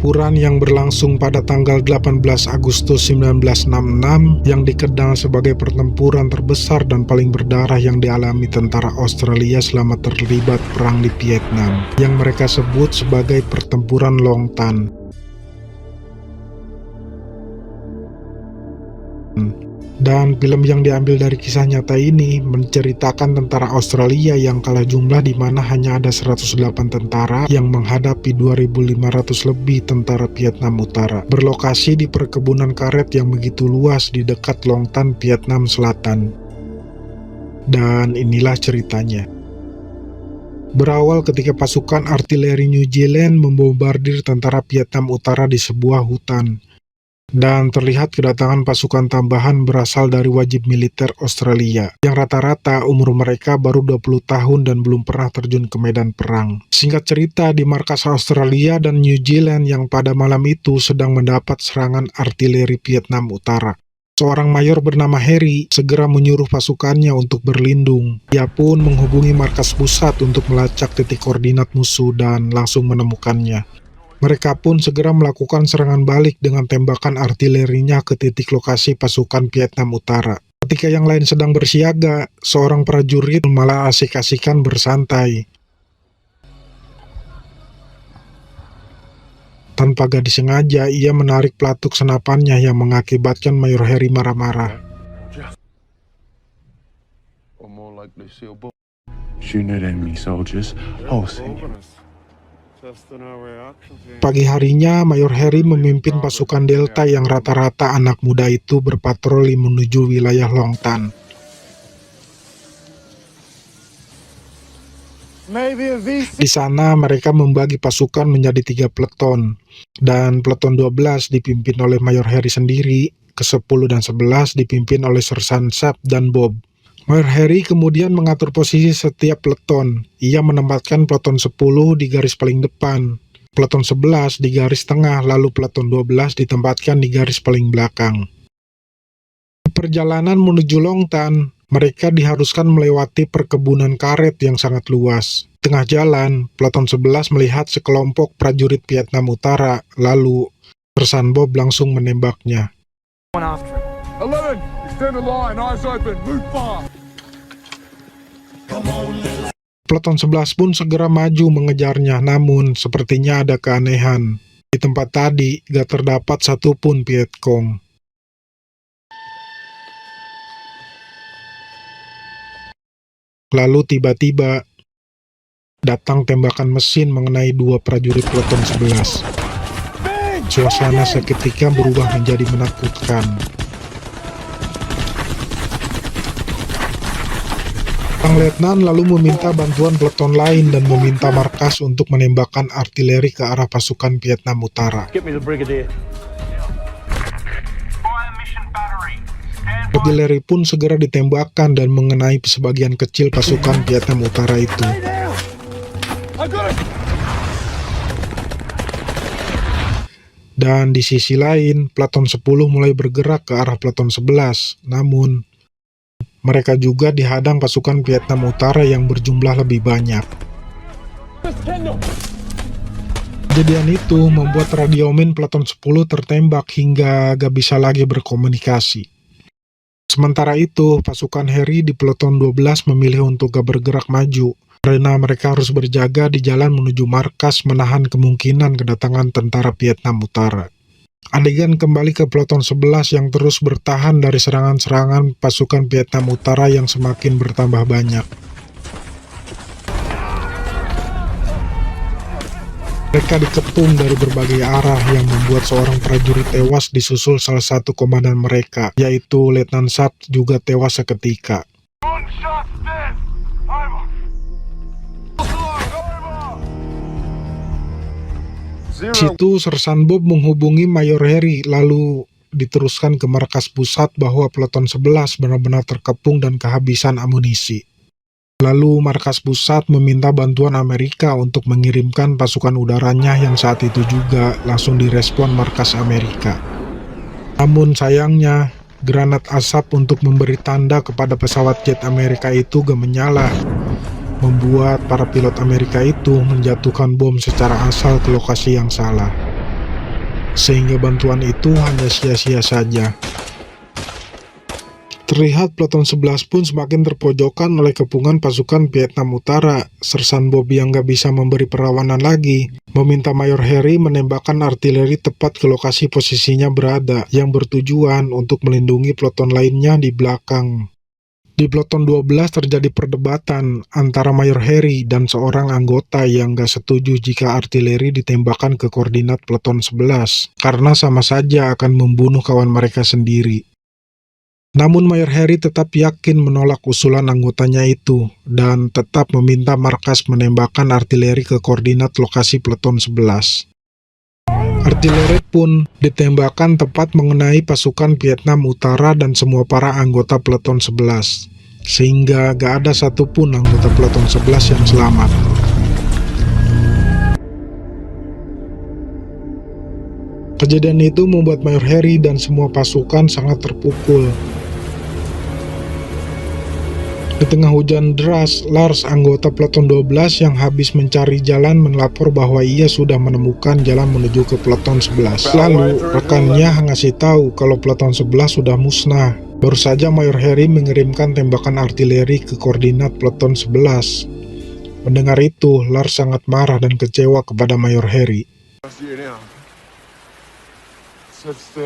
pertempuran yang berlangsung pada tanggal 18 Agustus 1966 yang dikenal sebagai pertempuran terbesar dan paling berdarah yang dialami tentara Australia selama terlibat perang di Vietnam, yang mereka sebut sebagai pertempuran Long Tan. Dan film yang diambil dari kisah nyata ini menceritakan tentara Australia yang kalah jumlah, di mana hanya ada 108 tentara yang menghadapi 2.500 lebih tentara Vietnam Utara, berlokasi di perkebunan karet yang begitu luas di dekat Long Tan, Vietnam Selatan. Dan inilah ceritanya. Berawal ketika pasukan artileri New Zealand membombardir tentara Vietnam Utara di sebuah hutan. Dan terlihat kedatangan pasukan tambahan berasal dari wajib militer Australia, yang rata-rata umur mereka baru 20 tahun dan belum pernah terjun ke medan perang. Singkat cerita, di markas Australia dan New Zealand yang pada malam itu sedang mendapat serangan artileri Vietnam Utara. Seorang mayor bernama Harry segera menyuruh pasukannya untuk berlindung. Ia pun menghubungi markas pusat untuk melacak titik koordinat musuh dan langsung menemukannya. Mereka pun segera melakukan serangan balik dengan tembakan artilerinya ke titik lokasi pasukan Vietnam Utara. Ketika yang lain sedang bersiaga, seorang prajurit malah asik-asikan bersantai. Tanpa gak disengaja, ia menarik pelatuk senapannya yang mengakibatkan Mayor Harry marah-marah. Pagi harinya, Mayor Harry memimpin pasukan Delta yang rata-rata anak muda itu berpatroli menuju wilayah Long Tan. Di sana mereka membagi pasukan menjadi 3 peleton, dan peleton 12 dipimpin oleh Mayor Harry sendiri, ke-10 dan 11 dipimpin oleh Sersan Sap dan Bob. Mayor Harry kemudian mengatur posisi setiap peleton. Ia menempatkan peleton 10 di garis paling depan, peleton 11 di garis tengah, lalu peleton 12 ditempatkan di garis paling belakang. Di perjalanan menuju Long Tan, mereka diharuskan melewati perkebunan karet yang sangat luas. Tengah jalan, peleton 11 melihat sekelompok prajurit Vietnam Utara, lalu Sersan Bob langsung menembaknya. Peleton 11 pun segera maju mengejarnya, namun sepertinya ada keanehan. Di tempat tadi gak terdapat satupun Vietcong. Lalu tiba-tiba datang tembakan mesin mengenai 2 prajurit peleton 11. Suasana seketika berubah menjadi menakutkan. Sang letnan lalu meminta bantuan peleton lain dan meminta markas untuk menembakkan artileri ke arah pasukan Vietnam Utara. Artileri pun segera ditembakkan dan mengenai sebagian kecil pasukan Vietnam Utara itu. Dan di sisi lain, peleton 10 mulai bergerak ke arah peleton 11, namun mereka juga dihadang pasukan Vietnam Utara yang berjumlah lebih banyak. Kejadian itu membuat radiomen peleton 10 tertembak hingga gak bisa lagi berkomunikasi. Sementara itu, pasukan Harry di peleton 12 memilih untuk gak bergerak maju, karena mereka harus berjaga di jalan menuju markas menahan kemungkinan kedatangan tentara Vietnam Utara. Adegan kembali ke peleton 11 yang terus bertahan dari serangan-serangan pasukan Vietnam Utara yang semakin bertambah banyak. Mereka dikepung dari berbagai arah yang membuat seorang prajurit tewas disusul salah satu komandan mereka, yaitu Letnan Sap juga tewas seketika. Situ Sersan Bob menghubungi Mayor Harry, lalu diteruskan ke markas pusat bahwa peleton 11 benar-benar terkepung dan kehabisan amunisi. Lalu markas pusat meminta bantuan Amerika untuk mengirimkan pasukan udaranya yang saat itu juga langsung direspon markas Amerika. Namun sayangnya, granat asap untuk memberi tanda kepada pesawat jet Amerika itu gak menyala, membuat para pilot Amerika itu menjatuhkan bom secara asal ke lokasi yang salah. sehingga bantuan itu hanya sia-sia saja. Terlihat Peleton 11 pun semakin terpojokkan oleh kepungan pasukan Vietnam Utara. Sersan Bob yang gak bisa memberi perlawanan lagi, meminta Mayor Harry menembakkan artileri tepat ke lokasi posisinya berada, yang bertujuan untuk melindungi peleton lainnya di belakang. Di Peleton 12 terjadi perdebatan antara Mayor Harry dan seorang anggota yang gak setuju jika artileri ditembakkan ke koordinat Peleton 11, karena sama saja akan membunuh kawan mereka sendiri. Namun Mayor Harry tetap yakin menolak usulan anggotanya itu, dan tetap meminta markas menembakkan artileri ke koordinat lokasi Peleton 11. Artileri pun ditembakkan tepat mengenai pasukan Vietnam Utara dan semua para anggota Peleton 11, sehingga gak ada satupun anggota Peleton 11 yang selamat. Kejadian itu membuat Mayor Harry dan semua pasukan sangat terpukul. Di tengah hujan deras, Lars, anggota Peleton 12 yang habis mencari jalan, melapor bahwa ia sudah menemukan jalan menuju ke Peleton 11. Lalu, rekannya ngasih tahu kalau Peleton 11 sudah musnah. Baru saja Mayor Harry mengirimkan tembakan artileri ke koordinat Peleton 11. Mendengar itu, Lars sangat marah dan kecewa kepada Mayor Harry.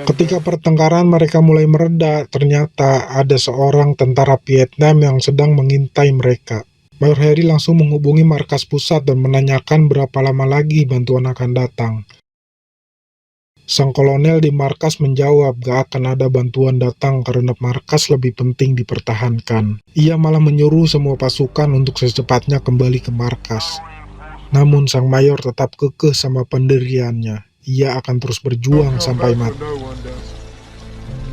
Ketika pertengkaran mereka mulai mereda, ternyata ada seorang tentara Vietnam yang sedang mengintai mereka. Mayor Harry langsung menghubungi markas pusat dan menanyakan berapa lama lagi bantuan akan datang. Sang kolonel di markas menjawab gak akan ada bantuan datang karena markas lebih penting dipertahankan. Ia malah menyuruh semua pasukan untuk secepatnya kembali ke markas. Namun sang mayor tetap kekeh sama pendiriannya. Ia akan terus berjuang sampai mati.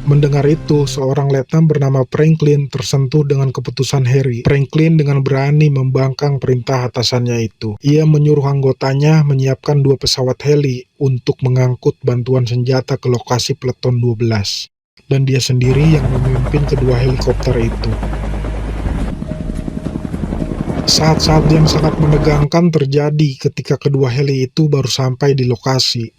Mendengar itu, seorang letnan bernama Franklin tersentuh dengan keputusan Harry. Franklin dengan berani membangkang perintah atasannya itu. Ia menyuruh anggotanya menyiapkan 2 pesawat heli untuk mengangkut bantuan senjata ke lokasi Peleton 12. Dan dia sendiri yang memimpin kedua helikopter itu. Saat-saat yang sangat menegangkan terjadi ketika kedua heli itu baru sampai di lokasi.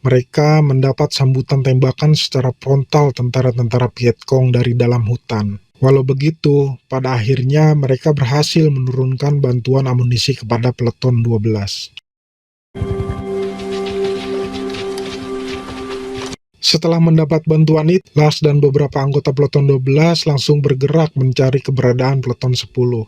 Mereka mendapat sambutan tembakan secara frontal tentara-tentara Vietcong dari dalam hutan. Walau begitu, pada akhirnya mereka berhasil menurunkan bantuan amunisi kepada Peleton 12. Setelah mendapat bantuan itu, Lars dan beberapa anggota Peleton 12 langsung bergerak mencari keberadaan Peleton 10.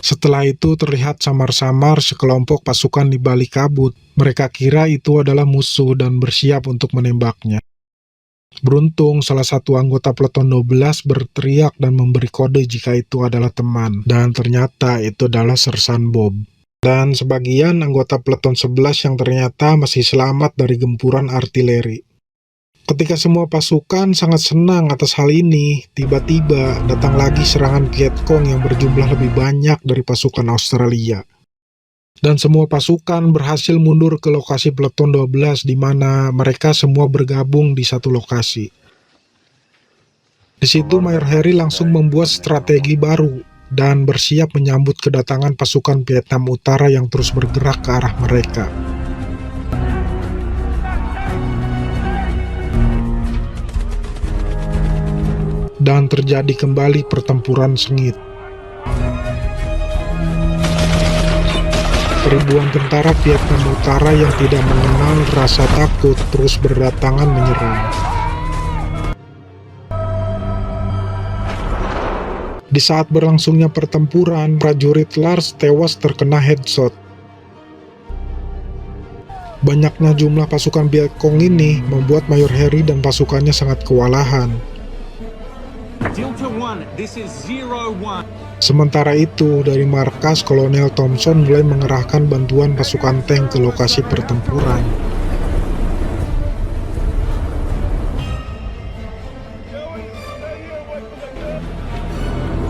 Setelah itu terlihat samar-samar sekelompok pasukan di balik kabut. Mereka kira itu adalah musuh dan bersiap untuk menembaknya. Beruntung salah satu anggota Peleton 12 berteriak dan memberi kode jika itu adalah teman. Dan ternyata itu adalah Sersan Bob. Dan sebagian anggota Peleton 11 yang ternyata masih selamat dari gempuran artileri. Ketika semua pasukan sangat senang atas hal ini, tiba-tiba datang lagi serangan Vietcong yang berjumlah lebih banyak dari pasukan Australia. Dan semua pasukan berhasil mundur ke lokasi Peleton 12 di mana mereka semua bergabung di satu lokasi. Di situ Mayor Harry langsung membuat strategi baru dan bersiap menyambut kedatangan pasukan Vietnam Utara yang terus bergerak ke arah mereka. Dan terjadi kembali pertempuran sengit. Ribuan tentara Vietnam Utara yang tidak mengenal rasa takut terus berdatangan menyerang. Di saat berlangsungnya pertempuran, prajurit Lars tewas terkena headshot. Banyaknya jumlah pasukan Vietcong ini membuat Mayor Harry dan pasukannya sangat kewalahan. Sementara itu, dari markas Kolonel Thompson mulai mengerahkan bantuan pasukan tank ke lokasi pertempuran.